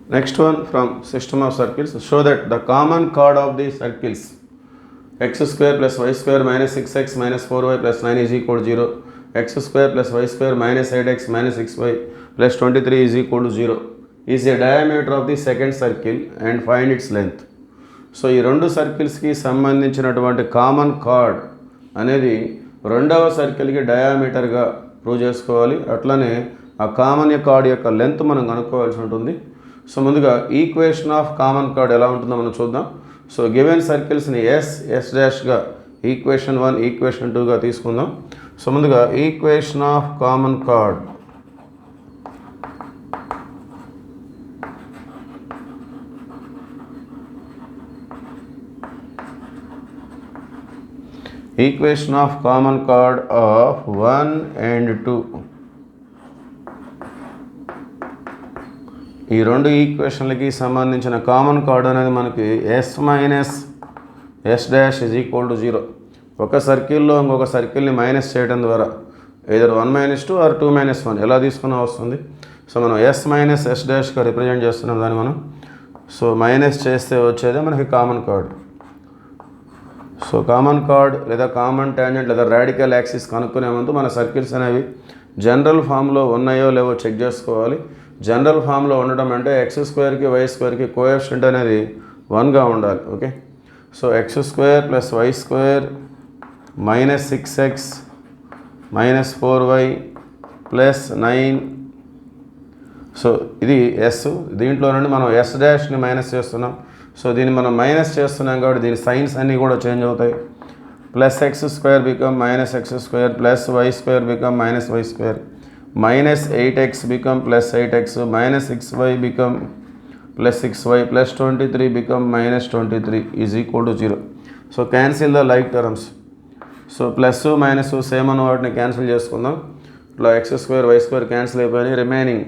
Next one from system of circles. Show that the common chord of the circles x square plus y square minus 6x minus 4y plus 9 is equal to 0. X square plus y square minus 8x minus 6y plus 23 is equal to 0 is a diameter of the second circle and find its length. So ఈ రెండు సర్కిల్స్కి సంబంధించినటువంటి common chord అనేది రెండవ సర్కిల్కి డయామీటర్గా prove చేసుకోవాలి. అట్లనే ఆ కామన్ కార్డ్ యొక్క లెంత్ మనం కనుక్కోవాల్సి ఉంటుంది. సో ముందుగా ఈక్వేషన్ ఆఫ్ కామన్ కార్డ్ ఎలా ఉంటుందో మనం చూద్దాం. సో గివెన్ సర్కిల్స్ని ఎస్ డాష్గా ఈక్వేషన్ 1 ఈక్వేషన్ 2గా తీసుకుందాం. సో ముందుగా equation of common chord. Equation of common chord of 1 and 2. ఈ రెండు ఈక్వేషన్లకి సంబంధించిన కామన్ కార్డ్ అనేది మనకి S minus S dash is equal to 0. ఒక సర్కిల్లో ఇంకొక సర్కిల్ని మైనస్ చేయడం ద్వారా either 1 - 2 or 2 - 1 ఎలా తీసుకున్నా వస్తుంది. సో మనం ఎస్ మైనస్ ఎస్ డాష్గా రిప్రజెంట్ చేస్తున్నాం దాన్ని మనం. సో మైనస్ చేస్తే వచ్చేదే మనకి common card. So common card లేదా కామన్ ట్యాంజెంట్ లేదా రాడికల్ యాక్సిస్ కనుక్కునే ముందు మన సర్కిల్స్ అనేవి జనరల్ ఫామ్లో ఉన్నాయో లేవో చెక్ చేసుకోవాలి. జనరల్ ఫామ్లో ఉండడం అంటే ఎక్స్ స్క్వేర్కి వై స్క్వేర్కి కోఎఫిషియంట్ అనేది 1గా ఉండాలి. Okay. So x square plus why square minus 6x minus 4y plus 9. So ఇది ఎస్. దీంట్లో నుండి మనం ఎస్ డాష్ని మైనస్ చేస్తున్నాం. సో దీన్ని మనం మైనస్ చేస్తున్నాం కాబట్టి దీని సైన్స్ అన్నీ కూడా చేంజ్ అవుతాయి. Plus X square become minus X square plus why square become minus Y square minus 8x become plus 8x minus 6y become plus 6y plus 23 become minus 23 is equal to 0. So cancel the like terms. So plus minus same అన్న వాటిని cancel చేసుకుందాం. ఇట్లా X square Y square cancel అయిపోయినాయి. Remaining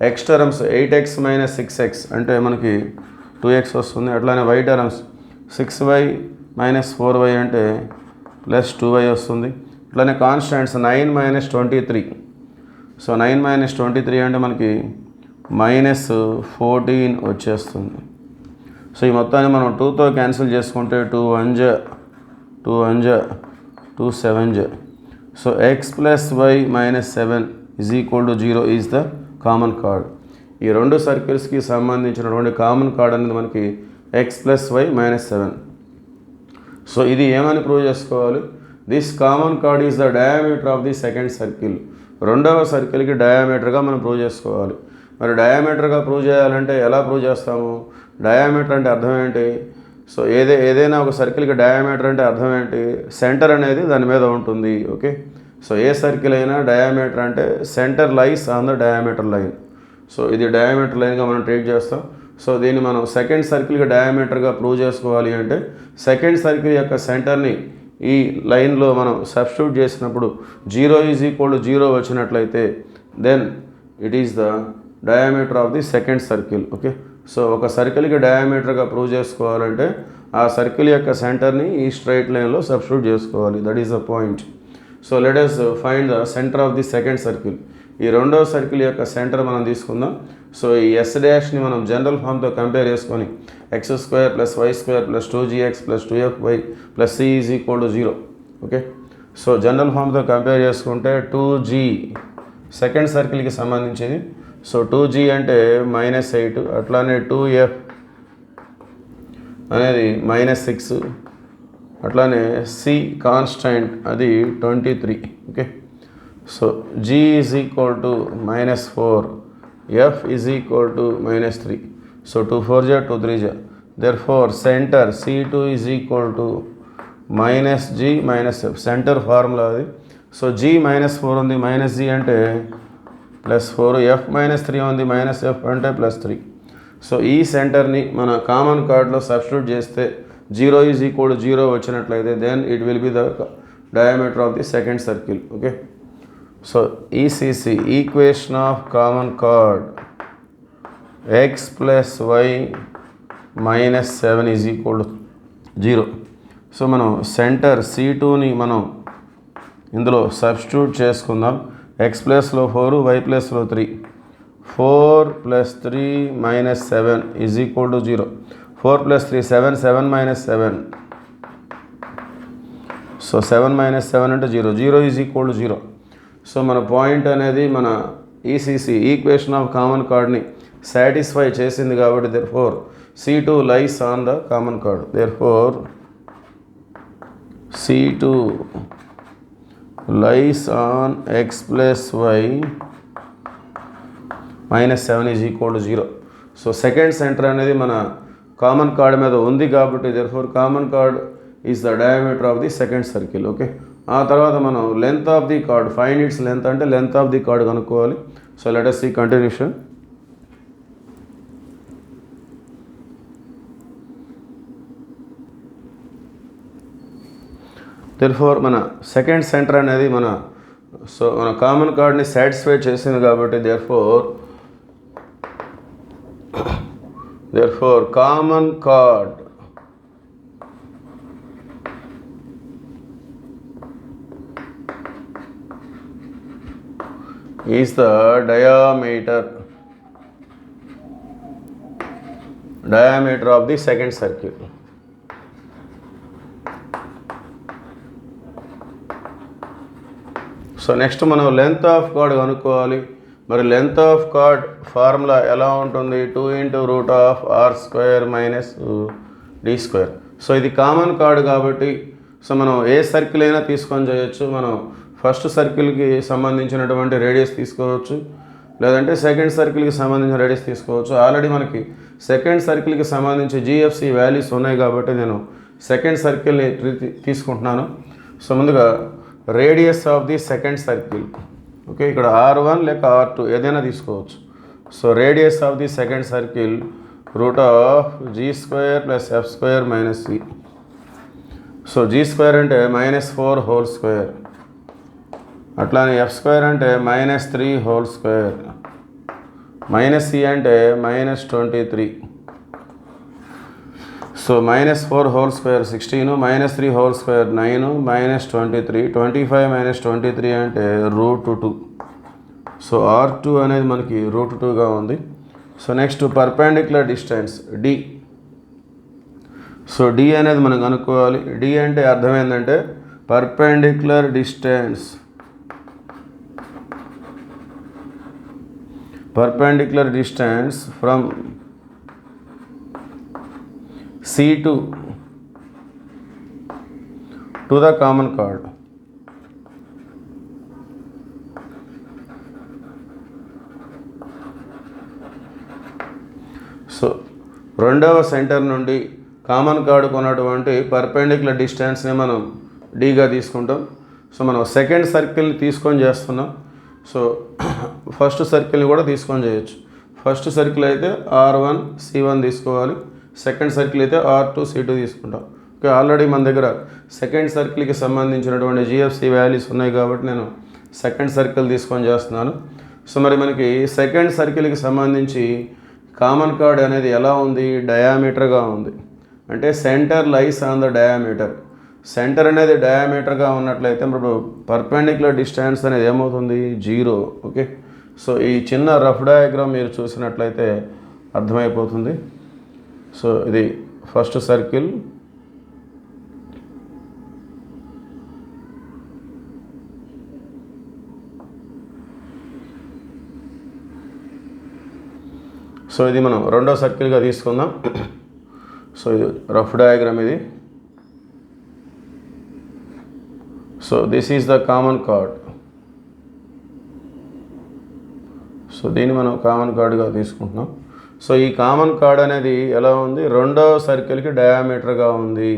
X terms 8x minus 6x అంటే మనకి 2x వస్తుంది. అట్లానే y terms 6y minus 4y అంటే ప్లస్ 2y వస్తుంది. అట్లానే కాన్స్టాంట్స్ 9 - 23. సో 9 - 23 అంటే మనకి మైనస్ 14 వచ్చేస్తుంది. సో ఈ మొత్తాన్ని మనం 2తో క్యాన్సిల్ చేసుకుంటే 2 1 జ 2 7 జ. So x plus y minus 7 is equal to 0 ఈజ్ ద కామన్ కార్డ్. ఈ రెండు సర్కిల్స్కి సంబంధించినటువంటి కామన్ కార్డ్ అనేది మనకి x plus y minus 7. So ఇది ఏమని ప్రూవ్ చేసుకోవాలి? This common chord is the diameter of the second circle. రెండవ సర్కిల్కి డయామీటర్గా మనం ప్రూవ్ చేసుకోవాలి. మరి డయామీటర్గా ప్రూవ్ చేయాలంటే ఎలా ప్రూవ్ చేస్తాము? డయామీటర్ అంటే అర్థం ఏంటి? సో ఏదైనా ఒక సర్కిల్కి డయామీటర్ అంటే అర్థం ఏంటి? సెంటర్ అనేది దాని మీద ఉంటుంది. ఓకే. సో ఏ సర్కిల్ అయినా డయామీటర్ అంటే centre lies on the diameter line. So ఇది డయామీటర్ లైన్గా మనం ట్రీట్ చేస్తాం. సో దీన్ని మనం సెకండ్ సర్కిల్గా డయామీటర్గా ప్రూవ్ చేసుకోవాలి అంటే సెకండ్ సర్కిల్ యొక్క సెంటర్ని ఈ లైన్లో మనం సబ్స్టిట్యూట్ చేసినప్పుడు 0 ఈజ్ ఈక్వల్ టు 0 వచ్చినట్లయితే then it is the diameter of the second circle. Okay. So ఒక సర్కిల్కి డయామీటర్గా ప్రూవ్ చేసుకోవాలంటే ఆ సర్కిల్ యొక్క సెంటర్ని ఈ స్ట్రైట్ లైన్లో సబ్స్టిట్యూట్ చేసుకోవాలి. That is the point. So let us find the centre of the second circle. ఈ రెండవ సర్కిల్ యొక్క సెంటర్ మనం తీసుకుందాం. సో ఈ ఎస్ డాష్ని మనం జనరల్ ఫామ్తో కంపేర్ చేసుకొని X square plus why square plus 2gx plus 2fy plus c is equal to 0. Okay. So general ఫామ్తో కంపేర్ చేసుకుంటే 2g సెకండ్ సర్కిల్కి సంబంధించింది. సో 2g అంటే మైనస్ 8. అట్లానే 2f అనేది మైనస్ 6. అట్లానే c కాన్స్టాంట్ అది 23. Okay. So g is equal to minus 4, f is equal to minus 3. So 2 4 జ 2 3 జ. therefore centre c2 is equal to minus g minus f. Centre formula అది. So g minus 4 ఉంది, minus g అంటే plus 4, f minus 3 ఉంది, minus f అంటే plus 3. So ఈ సెంటర్ని మన కామన్ కార్డ్లో సబ్స్టిట్యూట్ చేస్తే 0 ఈజ్ ఈక్వల్ టు 0 వచ్చినట్లయితే then it will be the diameter of the second circle. Okay. So ఈసీసీ equation of common chord x plus y minus 7 is equal to 0. So మనం centre C2ని మనం ఇందులో సబ్స్టిట్యూట్ చేసుకుందాం. x ప్లస్లో 4, y ప్లస్లో 3. 4 plus 3 minus 7 is equal to 0. 4 plus 3 7, 7 minus 7. So 7 minus 7 అంటే 0. 0 is equal to 0. So మన పాయింట్ అనేది మన ఈసీసీ ఈక్వేషన్ ఆఫ్ కామన్ కార్డ్ని సాటిస్ఫై చేసింది కాబట్టి therefore C2 lies on the common chord. Therefore C2 lies on x plus y minus 7 is equal to 0. So second centre అనేది మన common card మీద ఉంది కాబట్టి therefore common chord is the diameter of the second circle. Okay, ఆ తర్వాత మనం length of the card, find its length అంటే length of the card కనుక్కోవాలి. So let us see continuation. therefore మన సెకండ్ సెంటర్ అనేది మన కామన్ కార్డ్ని satisfy చేసింది కాబట్టి therefore common chord is the diameter of the second circle. So next మనం length of card కనుక్కోవాలి. మరి లెంత్ ఆఫ్ కార్డ్ ఫార్ములా ఎలా ఉంటుంది? 2 × r² మైనస్ d². సో ఇది కామన్ కార్డ్ కాబట్టి సో మనం ఏ సర్కిల్ అయినా తీసుకొని చేయొచ్చు. మనం ఫస్ట్ సర్కిల్కి సంబంధించినటువంటి రేడియస్ తీసుకోవచ్చు, లేదంటే సెకండ్ సర్కిల్కి సంబంధించిన రేడియస్ తీసుకోవచ్చు. ఆల్రెడీ మనకి సెకండ్ సర్కిల్కి సంబంధించి GFC వాల్యూస్ ఉన్నాయి కాబట్టి నేను సెకండ్ సర్కిల్ని తీసుకుంటున్నాను. సో ముందుగా radius of the second circle. Okay, ఇక్కడ R1 లేక R2 ఏదైనా తీసుకోవచ్చు. So radius of the second circle √g² + f² - c. So g² అంటే -4² అట్లానే f² అంటే -3² -c అంటే -23. సో -4² 16, -3² 9, -23 25 - 23 అంటే √2. సో R2 అనేది మనకి √2గా ఉంది. So next perpendicular distance D. So D అనేది మనం కనుక్కోవాలి. D అంటే అర్థం ఏంటంటే perpendicular distance from C2 to the common chord. So రెండవ సెంటర్ నుండి కామన్ కార్డ్కు ఉన్నటువంటి పర్పెండిక్యులర్ డిస్టెన్స్ని మనం డీగా తీసుకుంటాం. సో మనం సెకండ్ సర్కిల్ని తీసుకొని చేస్తున్నాం. సో ఫస్ట్ సర్కిల్ని కూడా తీసుకొని చేయొచ్చు. ఫస్ట్ సర్కిల్ అయితే R1 C1 తీసుకోవాలి, సెకండ్ సర్కిల్ అయితే R2 C2 తీసుకుంటాం. ఓకే, ఆల్రెడీ మన దగ్గర సెకండ్ సర్కిల్కి సంబంధించినటువంటి GFC వాల్యూస్ ఉన్నాయి కాబట్టి నేను సెకండ్ సర్కిల్ తీసుకొని చేస్తున్నాను. సో మరి మనకి సెకండ్ సర్కిల్కి సంబంధించి కామన్ కార్డ్ అనేది ఎలా ఉంది? డయామీటర్గా ఉంది. అంటే centre lies on the diameter. Centre అనేది డయామీటర్గా ఉన్నట్లయితే ఇప్పుడు పర్పెండిక్యులర్ డిస్టెన్స్ అనేది ఏమవుతుంది? 0. ఓకే, సో ఈ చిన్న రఫ్ డయాగ్రామ్ మీరు చూసినట్లయితే అర్థమైపోతుంది. సో ఇది ఫస్ట్ సర్కిల్, సో ఇది మనం రెండో సర్కిల్గా తీసుకుందాం. సో ఇది రఫ్ డయాగ్రామ్ ఇది. So this is the common card. So దీన్ని మనం కామన్ కార్డ్గా తీసుకుంటున్నాం. సో ఈ కామన్ కార్డ్ అనేది ఎలా ఉంది? రెండో సర్కిల్కి డయామీటర్గా ఉంది.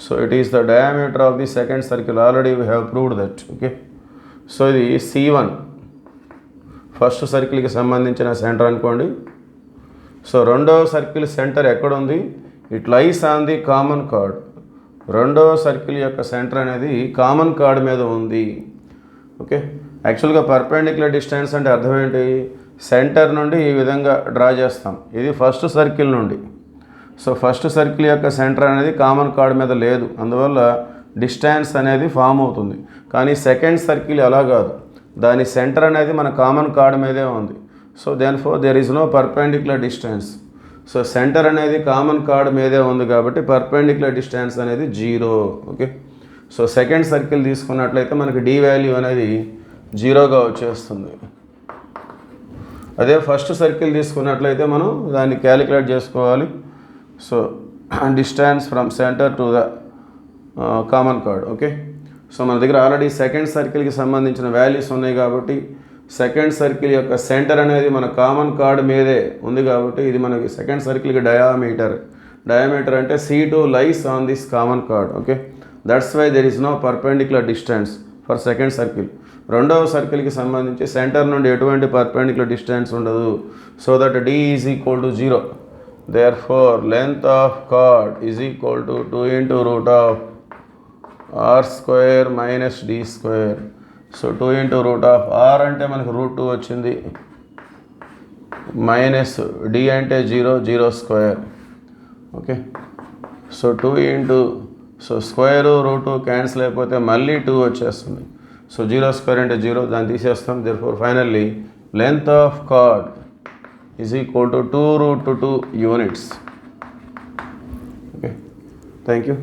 So it is the diameter of the second circle. Already we have proved that. Okay, so ఇది C1 ఫస్ట్ సర్కిల్కి సంబంధించిన సెంటర్ అనుకోండి. సో రెండవ సర్కిల్ సెంటర్ ఎక్కడుంది? It lies on the common card. రెండవ సర్కిల్ యొక్క సెంటర్ అనేది కామన్ కార్డ్ మీద ఉంది. ఓకే, యాక్చువల్గా పర్పెండిక్యులర్ డిస్టెన్స్ అంటే అర్థం ఏంటి? సెంటర్ నుండి ఈ విధంగా డ్రా చేస్తాం. ఇది ఫస్ట్ సర్కిల్ నుండి. సో ఫస్ట్ సర్కిల్ యొక్క సెంటర్ అనేది కామన్ కార్డ్ మీద లేదు, అందువల్ల డిస్టెన్స్ అనేది ఫామ్ అవుతుంది. కానీ సెకండ్ సర్కిల్ అలా కాదు, దాని సెంటర్ అనేది మన కామన్ కార్డ్ మీదే ఉంది. So then for there is no perpendicular distance. So centre అనేది కామన్ కార్డ్ మీదే ఉంది కాబట్టి పర్పెండిక్యులర్ డిస్టెన్స్ అనేది 0. ఓకే, సో సెకండ్ సర్కిల్ తీసుకున్నట్లయితే మనకి డి వాల్యూ అనేది 0గా వచ్చేస్తుంది. అదే ఫస్ట్ సర్కిల్ తీసుకున్నట్లయితే మనం దాన్ని క్యాలిక్యులేట్ చేసుకోవాలి. So distance from centre to the common chord. Okay, so మన దగ్గర ఆల్రెడీ సెకండ్ సర్కిల్కి సంబంధించిన వాల్యూస్ ఉన్నాయి కాబట్టి సెకండ్ సర్కిల్ యొక్క సెంటర్ అనేది మన కామన్ కార్డ్ మీదే ఉంది కాబట్టి ఇది మనకి సెకండ్ సర్కిల్కి డయామీటర్ అంటే C2 lies on this common chord. Okay, that's why there is no perpendicular distance for second circle. రెండవ సర్కిల్కి సంబంధించి సెంటర్ నుండి ఎటువంటి పర్పెండిక్యులర్ డిస్టెన్స్ ఉండదు. So that D is equal to 0. Therefore length of chord is equal to 2 into root of r square minus d square. So 2 into root of r అంటే మనకు √2 వచ్చింది, minus d అంటే 0 square. Okay, so 2 into so square √2 cancel అయిపోతే మళ్ళీ 2 వచ్చేస్తుంది. So 0 square అంటే 0, దాన్ని తీసేస్తాం. Therefore finally length of chord is equal to 2√2 units. Okay, thank you.